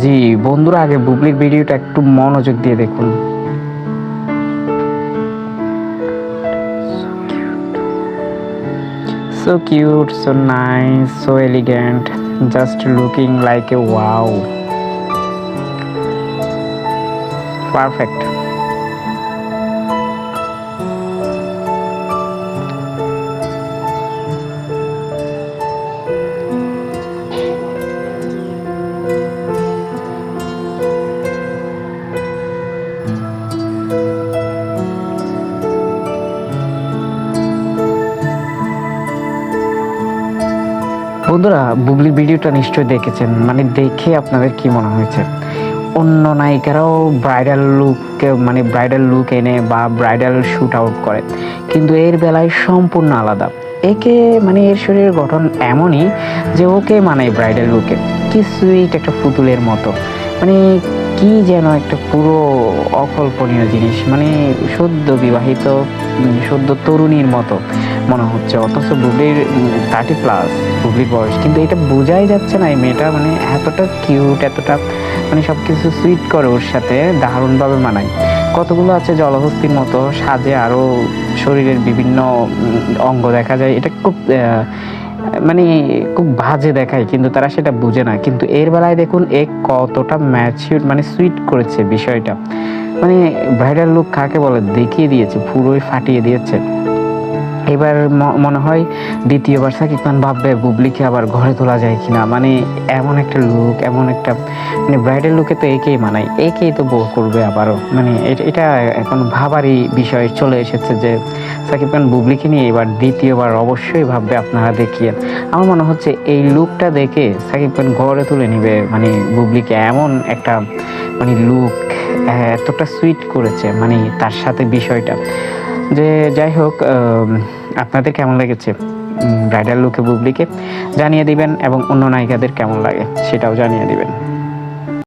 জি, বন্ধুরা আগে বুবলির ভিডিওটা একটু মনোযোগ দিয়ে দেখুন। So cute, so nice, so elegant, just looking like a wow. Perfect. বন্ধুরা বুবলির ভিডিওটা নিশ্চয়ই দেখেছেন, মানে দেখে আপনাদের কি মনে হয়েছে? অন্য নায়িকারাও ব্রাইডাল লুক এনে বা ব্রাইডাল শুট আউট করে, কিন্তু এর বেলায় সম্পূর্ণ আলাদা। একে মানে এর শরীরের গঠন এমনই যে ওকে মানে ব্রাইডাল লুকে কি সুইট একটা পুতুলের মতো, মানে কি যেন একটা পুরো অকল্পনীয় জিনিস, মানে সদ্য বিবাহিত সদ্য তরুণীর মতো মনে হচ্ছে। অথচ বুবলির 30+, বুবলির বয়স, কিন্তু এটা বোঝাই যাচ্ছে না এই মেয়েটা মানে এতটা কিউট, এতটা মানে সব কিছু সুইট করে ওর সাথে, দারুণভাবে মানায়। কতগুলো আছে জলহস্তির মতো সাজে, আরও শরীরের বিভিন্ন অঙ্গ দেখা যায়, এটা খুব মানে খুব বাজে দেখায়, কিন্তু তারা সেটা বুঝে না। কিন্তু এর বেলায় দেখুন এ কতটা ম্যাচিউর, মানে সুইট করেছে বিষয়টা, মানে ব্রাইডাল লুক কাকে বলে দেখিয়ে দিয়েছে, পুরোই ফাটিয়ে দিয়েছে। এবার মনে হয় দ্বিতীয়বার সাকিব খান ভাববে বুবলিকে আবার ঘরে তোলা যায় কিনা, মানে এমন একটা লুক, এমন একটা মানে ব্রাইডাল লুকে তো একেই মানায়, একেই তো বউ করবে আবারও, মানে এটা এখন ভাবারই বিষয় চলে এসেছে যে সাকিব খান বুবলিকে নিয়ে এবার দ্বিতীয়বার অবশ্যই ভাববে। আপনারা দেখিয়ে আমার মনে হচ্ছে এই লুকটা দেখে সাকিব খান ঘরে তুলে নিবে, মানে বুবলিকে এমন একটা মানে লুক এতটা সুইট করেছে, মানে তার সাথে বিষয়টা যে যাই হোক। আপনাদের কেমন লেগেছে ব্রাইডাল লুকে বুবলিকে জানিয়ে দিবেন, এবং অন্য নায়িকাদের কেমন লাগে সেটাও জানিয়ে দিবেন।